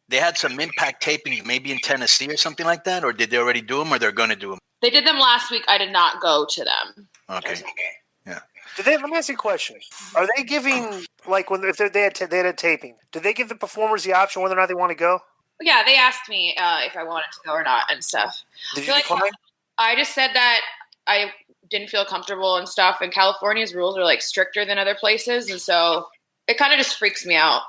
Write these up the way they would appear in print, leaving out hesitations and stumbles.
they had some Impact tapings, maybe in Tennessee or something like that, or did they already do them, or they're going to do them? They did them last week. I did not go to them. Okay. Yeah. Let me ask you a question. Are they giving, like, if they had a taping, do they give the performers the option whether or not they want to go? Yeah, they asked me if I wanted to go or not and stuff. Did you decline? I just said that I didn't feel comfortable and stuff, and California's rules are, like, stricter than other places, and so it kind of just freaks me out.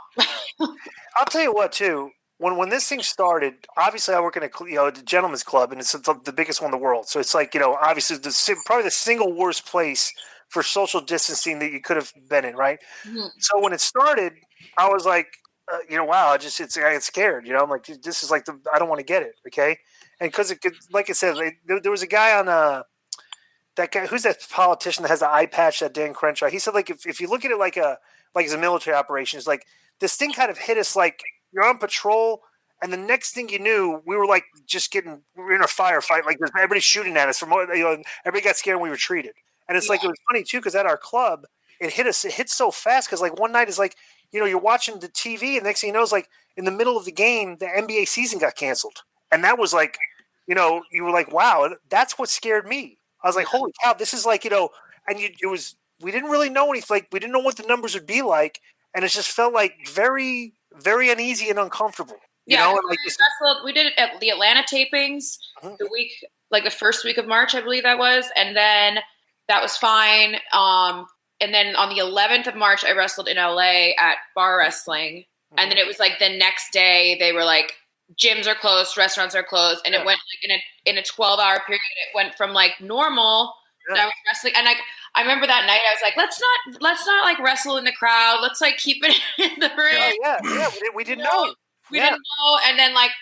I'll tell you what, too. When this thing started, obviously I work in a gentleman's club, and it's the biggest one in the world. So it's like, obviously probably the single worst place for social distancing that you could have been in, right? Mm-hmm. So when it started, I was like, wow, I get scared. I'm like, this is like I don't want to get it, okay? And because like I said, there was a guy on that guy who's that politician that has the eye patch, that Dan Crenshaw. He said, like, if you look at it like it's a military operation, it's like this thing kind of hit us like you're on patrol, and the next thing you knew, we were like we were in a firefight, like everybody's shooting at us everybody got scared and we retreated. And it's like, it was funny too, because at our club, it hit so fast because like one night is like, you're watching the TV and next thing you know is like in the middle of the game, the NBA season got canceled. And that was like, you were like, wow, that's what scared me. I was like, holy cow, this is like, we didn't really know anything. Like, we didn't know what the numbers would be like. And it just felt like very, very uneasy and uncomfortable. You know? And like we did it at the Atlanta tapings the first week of March, I believe that was. And then that was fine. And then on the 11th of March, I wrestled in LA at Bar Wrestling. Mm-hmm. And then it was like the next day they were like, gyms are closed, restaurants are closed. And it went like in a 12-hour period. It went from like normal. Yeah. I was wrestling. And like, I remember that night I was like, let's not like wrestle in the crowd. Let's like keep it in the ring. Yeah. We didn't know. We didn't know. And then like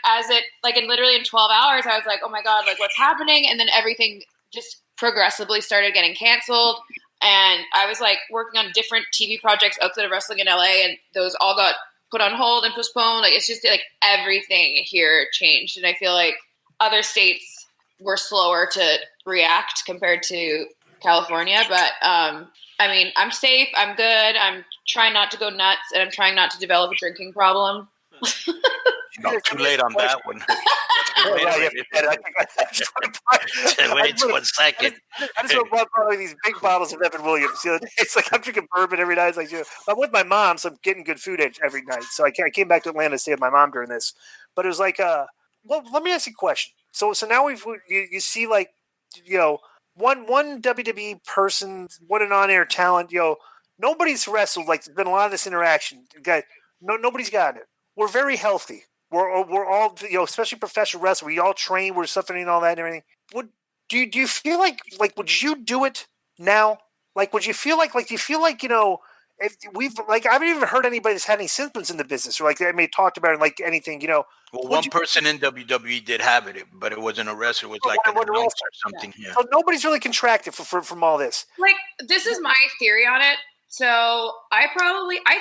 literally in 12 hours, I was like, oh my God, like what's happening? And then everything just progressively started getting canceled. And I was like working on different TV projects outside of wrestling in LA, and those all got put on hold and postponed. Like, it's just like everything here changed. And I feel like other states were slower to react compared to California. But I mean, I'm safe. I'm good. I'm trying not to go nuts, and I'm trying not to develop a drinking problem. Too late on that one. Wait 1 second. I just bought probably these big bottles of Evan Williams the other day. It's like I'm drinking bourbon every night. It's like, I'm with my mom, so I'm getting good food every night. So I came back to Atlanta to stay with my mom during this. But it was like, well, let me ask you a question. So now you see like, one WWE person, what an on-air talent, nobody's wrestled. Like, there's been a lot of this interaction. Guys, nobody's gotten it. We're very healthy. We're all, especially professional wrestlers. We all train. We're suffering and all that and everything. Do you feel like would you do it now? Like, would you feel like do you feel like, if we've like, I haven't even heard anybody that's had any symptoms in the business or like they may talked about it like anything, Well, one person in WWE did have it, but it wasn't a wrestler. It was like an announcer or something. Yeah. So nobody's really contracted from all this. Like, this is my theory on it. So I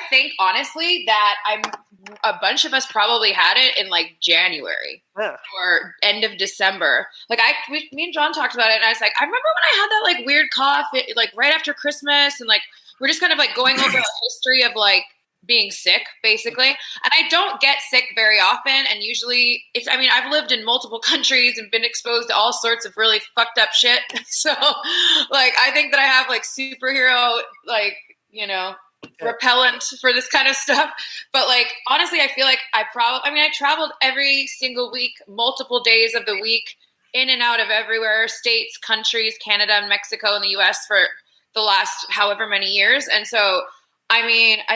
think honestly that a bunch of us probably had it in like January or end of December. Like me and John talked about it, and I was like, I remember when I had that like weird cough, like right after Christmas, and like we're just kind of like going over a history of like being sick, basically. And I don't get sick very often, and usually, I've lived in multiple countries and been exposed to all sorts of really fucked up shit. So, like, I think that I have like superhero like, repellent for this kind of stuff. But like, honestly, I feel like I traveled every single week, multiple days of the week, in and out of everywhere, states, countries, Canada and Mexico and the US for the last however many years. And so, I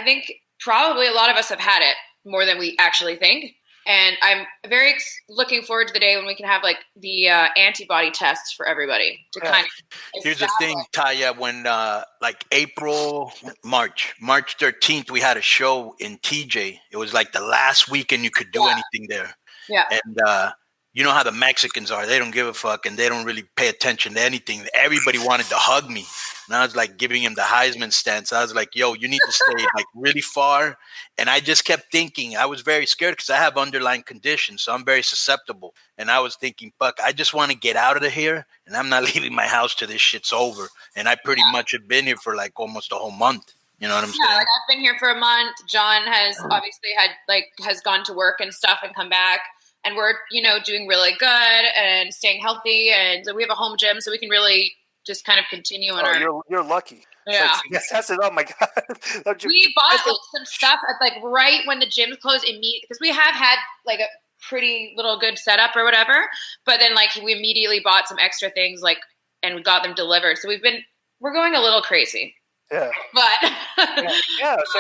think probably a lot of us have had it more than we actually think. And I'm very looking forward to the day when we can have like the antibody tests for everybody to kind of. Here's the thing, Taya. When like March 13th, we had a show in TJ. It was like the last weekend you could do anything there. Yeah. And you know how the Mexicans are. They don't give a fuck and they don't really pay attention to anything. Everybody wanted to hug me. And I was like giving him the Heisman stance. I was like, yo, you need to stay like really far. And I just kept thinking, I was very scared because I have underlying conditions. So I'm very susceptible. And I was thinking, fuck, I just want to get out of here. And I'm not leaving my house till this shit's over. And I pretty much have been here for like almost a whole month. You know what I'm Yeah, saying? like I've been here for a month. John has obviously has gone to work and stuff and come back, and we're doing really good and staying healthy, and we have a home gym, so we can really just kind of continue on our. You're lucky. Yeah. Yes, that's it. Oh my god. We bought some stuff at right when the gyms closed immediately because we have had like a pretty little good setup or whatever, but then we immediately bought some extra things and we got them delivered. So we're going a little crazy. Yeah, but so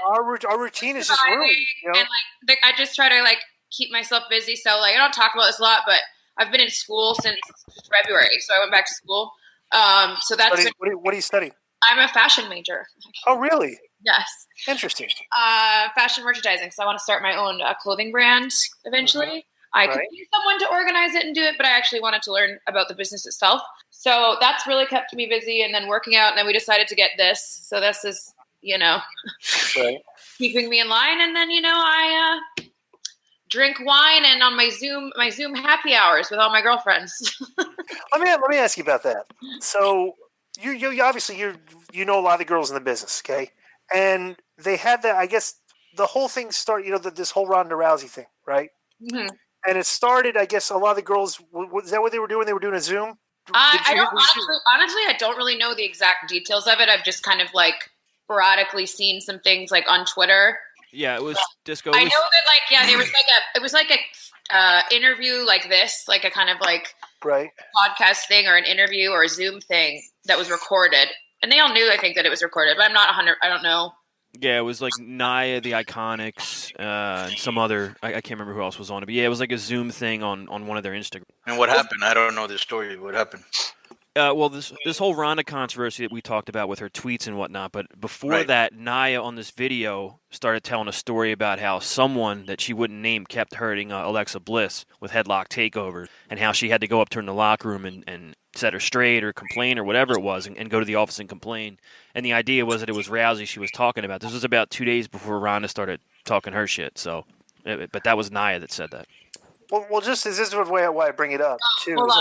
our routine is just ruined. And I just try to keep myself busy. So I don't talk about this a lot, but I've been in school since February, so I went back to school. So that's what do you study? I'm a fashion major. Oh, really? Yes. Interesting. Fashion merchandising. So I want to start my own clothing brand eventually. Mm-hmm. I could use someone to organize it and do it, but I actually wanted to learn about the business itself. So that's really kept me busy, and then working out. And then we decided to get this. So this is, keeping me in line. And then, I drink wine and on my Zoom happy hours with all my girlfriends. Let me ask you about that. So you obviously you know a lot of the girls in the business, okay? And they had that. I guess the whole thing started. This whole Ronda Rousey thing, right? Mm-hmm. And it started. I guess a lot of the girls. Was that what they were doing? They were doing a Zoom. Honestly, I don't really know the exact details of it. I've just kind of sporadically seen some things on Twitter. Yeah, it was disco. I know that there was a interview like this, a kind of podcast thing or an interview or a Zoom thing that was recorded, and they all knew I think that it was recorded, but I'm not 100. I don't know. Yeah, it was Nia, the Iconics, and some other. I can't remember who else was on it, but yeah, it was a Zoom thing on one of their Instagram. And what happened? I don't know the story. What happened? Well, this whole Ronda controversy that we talked about with her tweets and whatnot, but before that, Nia on this video started telling a story about how someone that she wouldn't name kept hurting Alexa Bliss with headlock takeovers, and how she had to go up to her in the locker room and set her straight or complain or whatever it was, and go to the office and complain. And the idea was that it was Rousey she was talking about. This was about 2 days before Ronda started talking her shit. So, but that was Nia that said that. Well, just this is why I bring it up too. Hold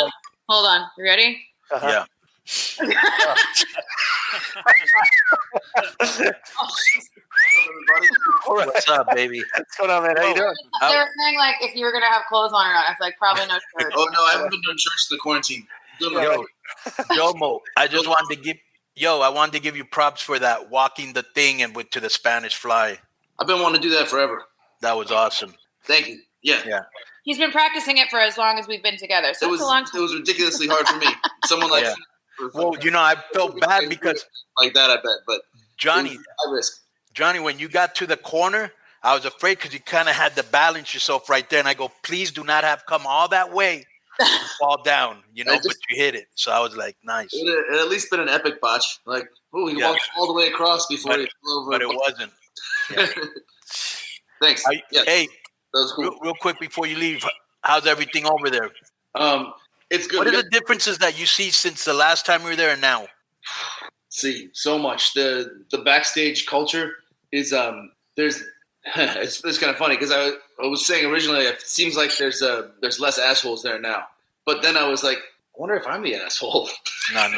on. You ready? Uh-huh. Yeah. What's up, baby? What's going on, man? How you doing? They were saying if you were gonna have clothes on or not. I was probably no shirt. Oh no, I haven't been doing church in the quarantine. Jomo, I just wanted to give you props for that walking the thing and to the Spanish Fly. I've been wanting to do that forever. That was awesome. Thank you. Yeah. He's been practicing it for as long as we've been together. So it's a long time. It was ridiculously hard for me. Someone Well, I felt bad because like that. I bet, but Johnny, high risk. Johnny, when you got to the corner, I was afraid because you kind of had to balance yourself right there, and I go, please do not have come all that way to fall down, but you hit it. So I was like, nice. It at least been an epic botch. He walked all the way across before he flew over. But it wasn't. Yeah. Thanks. Hey, that was cool. Real quick before you leave, how's everything over there? It's good. What are the differences that you see since the last time we were there and now? See, so much. The backstage culture is there's it's kind of funny because I was saying originally it seems like there's less assholes there now, but then I was like, I wonder if I'm the asshole. No.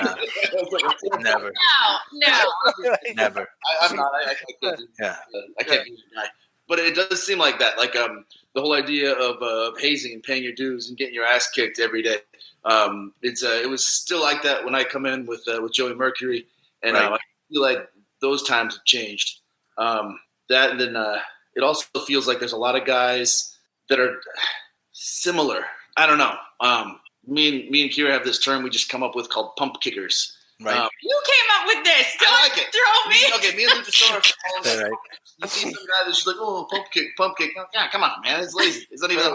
Never. No. Never. I'm not. I can't. I can't be the guy. But it does seem like that. The whole idea of hazing and paying your dues and getting your ass kicked every day. It was still like that when I come in with Joey Mercury, and I feel like those times have changed. It also feels like there's a lot of guys that are similar. I don't know. Me and Kira have this term we just come up with called pump kickers. Right. You came up with this. Don't I like it. Throw me. Okay, me and Luchasaurus. Right. You see some guy that's just like, oh, pump kick. Yeah, come on, man. It's lazy. It's not even.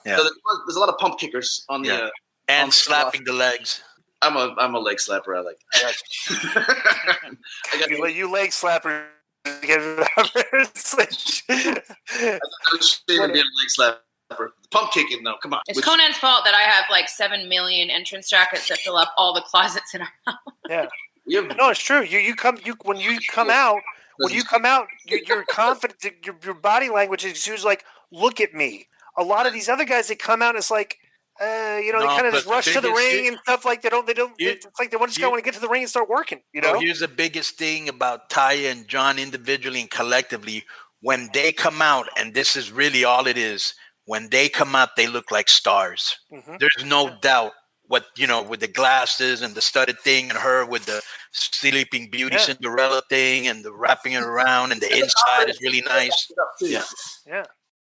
Yeah. So there's a lot of pump kickers on the. And slapping the legs. I'm a leg slapper. I like. You leg slapper. I was being a leg slapper. Pump kicking though. Come on. It's Konnan's fault that I have 7 million entrance jackets that fill up all the closets in our house. Yeah. No, it's true. When you come out, you're confident. Your body language is usually like, look at me. A lot of these other guys that come out, it's like, they No, kind of but just rush the to the biggest ring thing- and stuff like they don't. Here- It's like they just want to get to the ring and start working. So here's the biggest thing about Taya and John individually and collectively. When they come out, and this is really all it is, when they come out, they look like stars. Mhm. There's no doubt what, with the glasses and the studded thing, and her with the Sleeping Beauty Yeah. Cinderella thing and the wrapping it around, and the inside is really nice. Yeah.